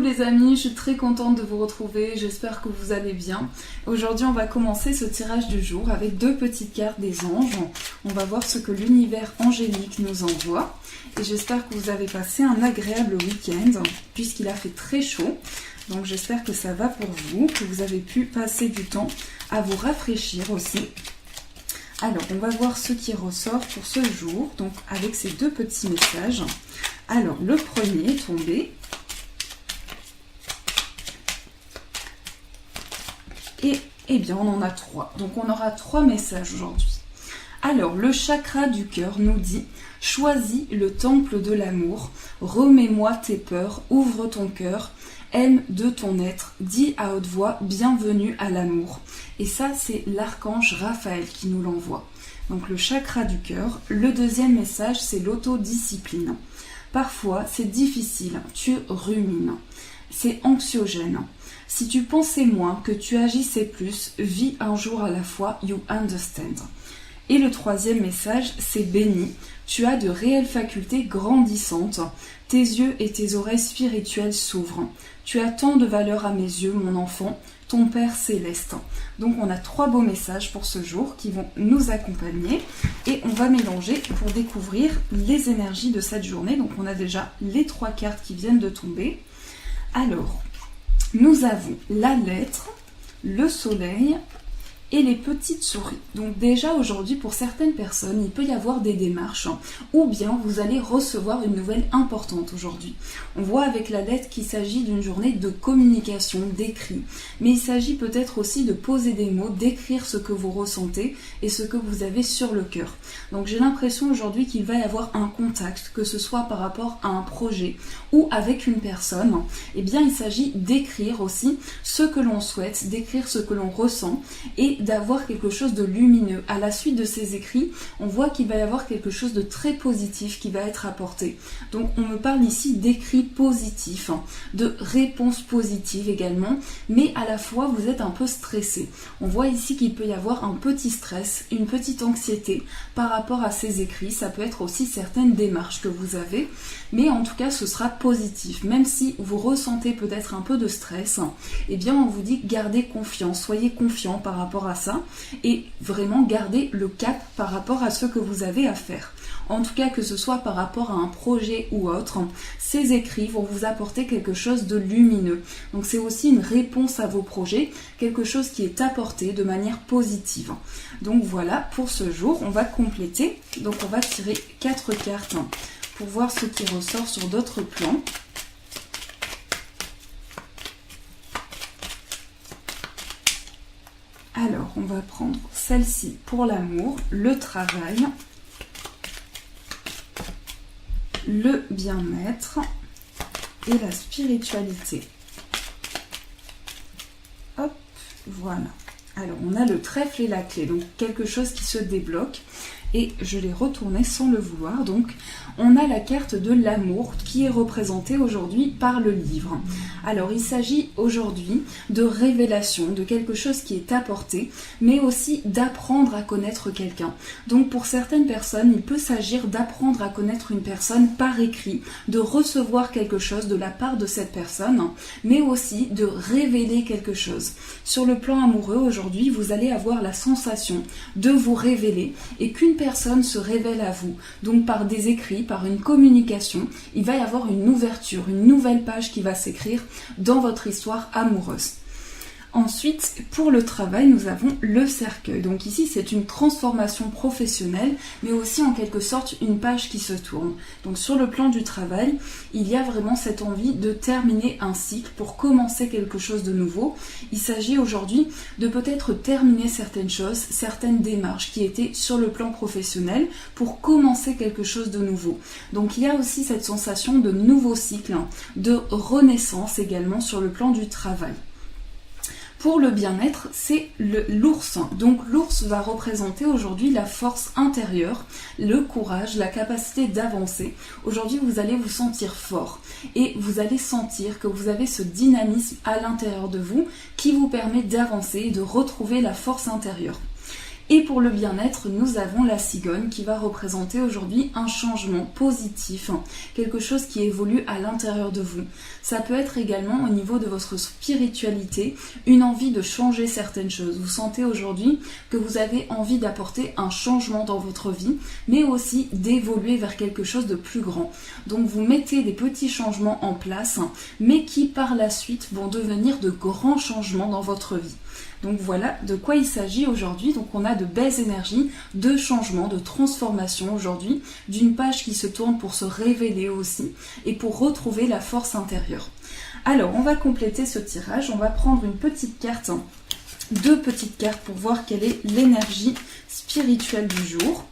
les amis, je suis très contente de vous retrouver, j'espère que vous allez bien. Aujourd'hui on va commencer ce tirage du jour avec deux petites cartes des anges. On va voir ce que l'univers angélique nous envoie. Et j'espère que vous avez passé un agréable week-end, puisqu'il a fait très chaud. Donc j'espère que ça va pour vous, que vous avez pu passer du temps à vous rafraîchir aussi. Alors, on va voir ce qui ressort pour ce jour, donc avec ces deux petits messages. Alors, le premier est tombé. Et, eh bien, on en a trois. Donc, on aura trois messages aujourd'hui. Alors, le chakra du cœur nous dit « Choisis le temple de l'amour, remets-moi tes peurs, ouvre ton cœur, aime de ton être, dis à haute voix, bienvenue à l'amour. » Et ça, c'est l'archange Raphaël qui nous l'envoie. Donc le chakra du cœur. Le deuxième message, c'est l'autodiscipline. Parfois, c'est difficile, tu rumines. C'est anxiogène. Si tu pensais moins, que tu agissais plus, vis un jour à la fois, you understand. Et le troisième message, c'est béni. Tu as de réelles facultés grandissantes. Tes yeux et tes oreilles spirituelles s'ouvrent. Tu as tant de valeur à mes yeux, mon enfant, ton Père céleste. Donc on a trois beaux messages pour ce jour qui vont nous accompagner. Et on va mélanger pour découvrir les énergies de cette journée. Donc on a déjà les trois cartes qui viennent de tomber. Alors, nous avons la lettre, le soleil et les petites souris. Donc déjà aujourd'hui pour certaines personnes il peut y avoir des démarches ou bien vous allez recevoir une nouvelle importante aujourd'hui. On voit avec la lettre qu'il s'agit d'une journée de communication, d'écrit, mais il s'agit peut-être aussi de poser des mots, d'écrire ce que vous ressentez et ce que vous avez sur le cœur. Donc j'ai l'impression aujourd'hui qu'il va y avoir un contact, que ce soit par rapport à un projet ou avec une personne. Eh bien il s'agit d'écrire aussi ce que l'on souhaite, d'écrire ce que l'on ressent et d'avoir quelque chose de lumineux. À la suite de ces écrits, on voit qu'il va y avoir quelque chose de très positif qui va être apporté. Donc on me parle ici d'écrits positifs, de réponses positives également, mais à la fois vous êtes un peu stressé. On voit ici qu'il peut y avoir un petit stress, une petite anxiété par rapport à ces écrits. Ça peut être aussi certaines démarches que vous avez, mais en tout cas ce sera positif. Même si vous ressentez peut-être un peu de stress, eh bien on vous dit gardez confiance, soyez confiant par rapport à ça et vraiment gardez le cap par rapport à ce que vous avez à faire. En tout cas que ce soit par rapport à un projet ou autre, ces écrits vont vous apporter quelque chose de lumineux. Donc c'est aussi une réponse à vos projets, quelque chose qui est apporté de manière positive. Donc voilà, pour ce jour, on va compléter. Donc on va tirer 4 cartes pour voir ce qui ressort sur d'autres plans. Alors, on va prendre celle-ci pour l'amour, le travail, le bien-être et la spiritualité. Hop, voilà. Alors, on a le trèfle et la clé, donc quelque chose qui se débloque. Et je l'ai retourné sans le vouloir. Donc, on a la carte de l'amour qui est représentée aujourd'hui par le livre. Alors, il s'agit aujourd'hui de révélation, de quelque chose qui est apporté, mais aussi d'apprendre à connaître quelqu'un. Donc, pour certaines personnes, il peut s'agir d'apprendre à connaître une personne par écrit, de recevoir quelque chose de la part de cette personne, mais aussi de révéler quelque chose. Sur le plan amoureux, aujourd'hui, vous allez avoir la sensation de vous révéler et qu'une personne se révèle à vous. Donc par des écrits, par une communication, il va y avoir une ouverture, une nouvelle page qui va s'écrire dans votre histoire amoureuse. Ensuite, pour le travail, nous avons le cercueil. Donc ici, c'est une transformation professionnelle, mais aussi en quelque sorte une page qui se tourne. Donc sur le plan du travail, il y a vraiment cette envie de terminer un cycle pour commencer quelque chose de nouveau. Il s'agit aujourd'hui de peut-être terminer certaines choses, certaines démarches qui étaient sur le plan professionnel pour commencer quelque chose de nouveau. Donc il y a aussi cette sensation de nouveau cycle, de renaissance également sur le plan du travail. Pour le bien-être, c'est l'ours. Donc l'ours va représenter aujourd'hui la force intérieure, le courage, la capacité d'avancer. Aujourd'hui, vous allez vous sentir fort et vous allez sentir que vous avez ce dynamisme à l'intérieur de vous qui vous permet d'avancer et de retrouver la force intérieure. Et pour le bien-être, nous avons la cigogne qui va représenter aujourd'hui un changement positif, quelque chose qui évolue à l'intérieur de vous. Ça peut être également au niveau de votre spiritualité, une envie de changer certaines choses. Vous sentez aujourd'hui que vous avez envie d'apporter un changement dans votre vie, mais aussi d'évoluer vers quelque chose de plus grand. Donc vous mettez des petits changements en place, mais qui par la suite vont devenir de grands changements dans votre vie. Donc voilà de quoi il s'agit aujourd'hui. Donc on a de belles énergies, de changement, de transformation aujourd'hui, d'une page qui se tourne pour se révéler aussi et pour retrouver la force intérieure. Alors on va compléter ce tirage, on va prendre une petite carte, deux petites cartes pour voir quelle est l'énergie spirituelle du jour.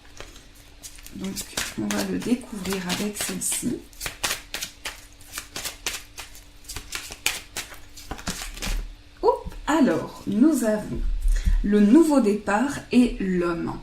Donc on va le découvrir avec celle-ci. Alors, nous avons le nouveau départ et l'homme.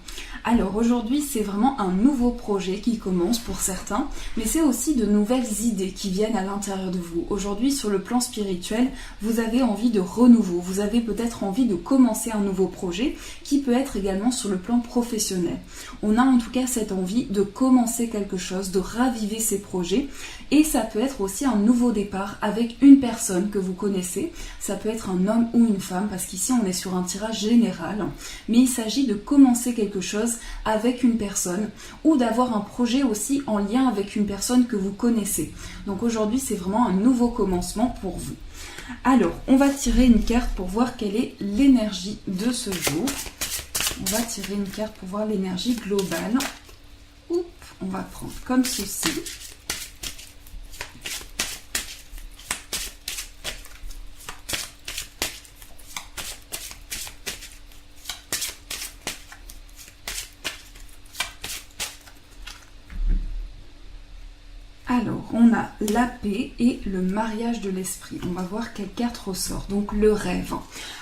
Alors aujourd'hui, c'est vraiment un nouveau projet qui commence pour certains, mais c'est aussi de nouvelles idées qui viennent à l'intérieur de vous. Aujourd'hui, sur le plan spirituel, vous avez envie de renouveau, vous avez peut-être envie de commencer un nouveau projet qui peut être également sur le plan professionnel. On a en tout cas cette envie de commencer quelque chose, de raviver ces projets, et ça peut être aussi un nouveau départ avec une personne que vous connaissez. Ça peut être un homme ou une femme, parce qu'ici on est sur un tirage général, mais il s'agit de commencer quelque chose avec une personne ou d'avoir un projet aussi en lien avec une personne que vous connaissez. Donc aujourd'hui, c'est vraiment un nouveau commencement pour vous. Alors, on va tirer une carte pour voir quelle est l'énergie de ce jour. On va tirer une carte pour voir l'énergie globale. Oups, on va prendre comme ceci. Alors, on a la paix et le mariage de l'esprit. On va voir quelle carte ressort. Donc, le rêve.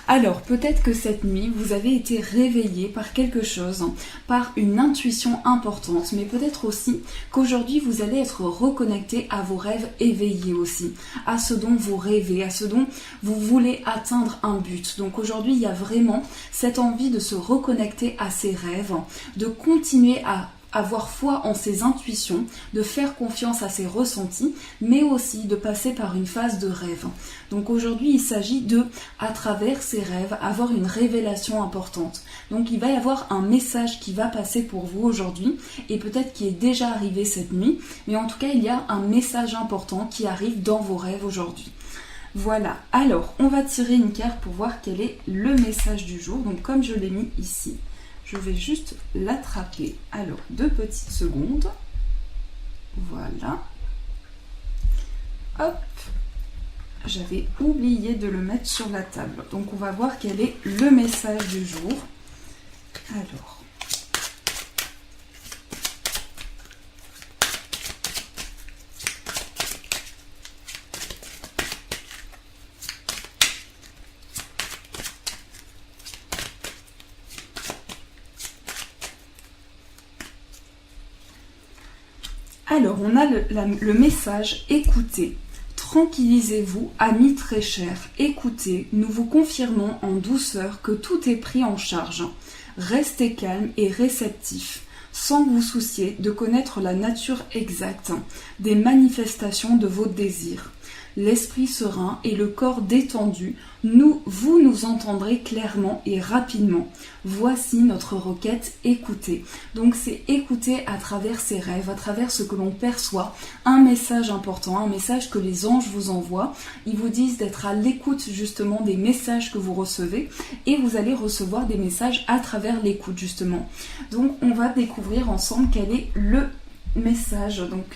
Alors, peut-être que cette nuit, vous avez été réveillé par quelque chose, par une intuition importante, mais peut-être aussi qu'aujourd'hui, vous allez être reconnecté à vos rêves éveillés aussi, à ce dont vous rêvez, à ce dont vous voulez atteindre un but. Donc, aujourd'hui, il y a vraiment cette envie de se reconnecter à ses rêves, de continuer à avoir foi en ses intuitions, de faire confiance à ses ressentis, mais aussi de passer par une phase de rêve. Donc aujourd'hui, il s'agit de, à travers ces rêves, avoir une révélation importante. Donc il va y avoir un message qui va passer pour vous aujourd'hui, et peut-être qui est déjà arrivé cette nuit, mais en tout cas, il y a un message important qui arrive dans vos rêves aujourd'hui. Voilà, alors on va tirer une carte pour voir quel est le message du jour. Donc comme je l'ai mis ici, je vais juste l'attraper. Alors, 2 petites secondes. Voilà. Hop. J'avais oublié de le mettre sur la table. Donc, on va voir quel est le message du jour. Alors. Alors, on a le message « Écoutez ». Tranquillisez-vous, amis très chers. Écoutez, nous vous confirmons en douceur que tout est pris en charge. Restez calme et réceptif, sans vous soucier de connaître la nature exacte des manifestations de vos désirs. L'esprit serein et le corps détendu, vous nous entendrez clairement et rapidement. Voici notre requête, écoutez. Donc c'est écouter à travers ces rêves, à travers ce que l'on perçoit, un message important, un message que les anges vous envoient. Ils vous disent d'être à l'écoute justement des messages que vous recevez et vous allez recevoir des messages à travers l'écoute justement. Donc on va découvrir ensemble quel est le message, donc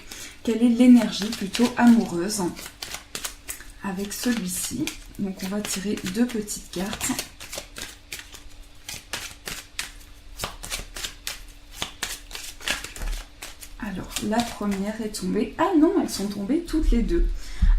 quelle est l'énergie plutôt amoureuse avec celui-ci. Donc on va tirer 2 petites cartes. Alors la première est tombée. Ah non, elles sont tombées toutes les deux.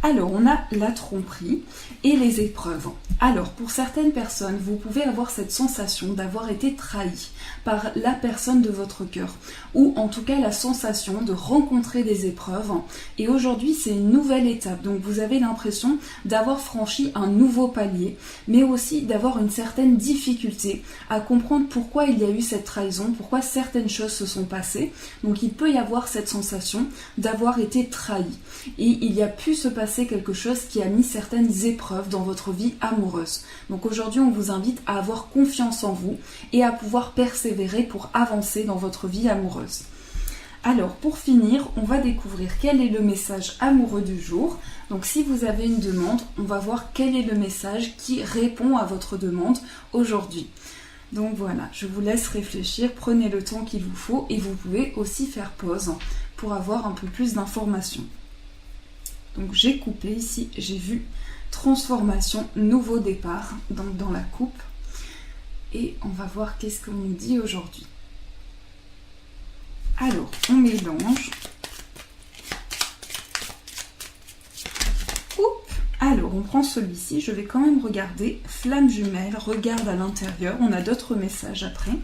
Alors, on a la tromperie et les épreuves. Alors, pour certaines personnes, vous pouvez avoir cette sensation d'avoir été trahi par la personne de votre cœur, ou en tout cas la sensation de rencontrer des épreuves. Et aujourd'hui, c'est une nouvelle étape. Donc, vous avez l'impression d'avoir franchi un nouveau palier, mais aussi d'avoir une certaine difficulté à comprendre pourquoi il y a eu cette trahison, pourquoi certaines choses se sont passées. Donc, il peut y avoir cette sensation d'avoir été trahi. Et il y a pu se passer quelque chose qui a mis certaines épreuves dans votre vie amoureuse. Donc aujourd'hui, on vous invite à avoir confiance en vous et à pouvoir persévérer pour avancer dans votre vie amoureuse. Alors, pour finir, on va découvrir quel est le message amoureux du jour. Donc si vous avez une demande, on va voir quel est le message qui répond à votre demande aujourd'hui. Donc voilà, je vous laisse réfléchir, prenez le temps qu'il vous faut et vous pouvez aussi faire pause pour avoir un peu plus d'informations. Donc j'ai coupé ici, j'ai vu transformation, nouveau départ, donc dans la coupe. Et on va voir qu'est-ce qu'on nous dit aujourd'hui. Alors, on mélange. Alors, on prend celui-ci, je vais quand même regarder. Flamme jumelle, regarde à l'intérieur. On a d'autres messages après.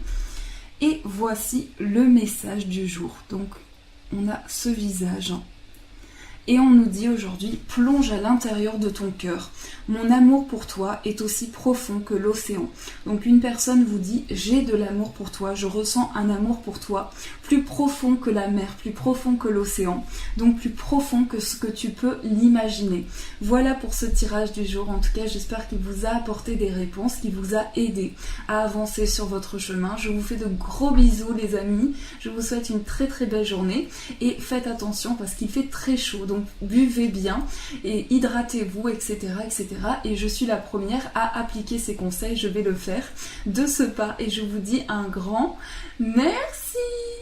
Et voici le message du jour. Donc, on a ce visage. Et on nous dit aujourd'hui, plonge à l'intérieur de ton cœur. Mon amour pour toi est aussi profond que l'océan. Donc une personne vous dit, j'ai de l'amour pour toi, je ressens un amour pour toi, plus profond que la mer, plus profond que l'océan, donc plus profond que ce que tu peux l'imaginer. Voilà pour ce tirage du jour. En tout cas, j'espère qu'il vous a apporté des réponses, qu'il vous a aidé à avancer sur votre chemin. Je vous fais de gros bisous les amis. Je vous souhaite une très très belle journée et faites attention parce qu'il fait très chaud. Donc buvez bien et hydratez-vous, etc., etc. Et je suis la première à appliquer ces conseils. Je vais le faire de ce pas et je vous dis un grand merci.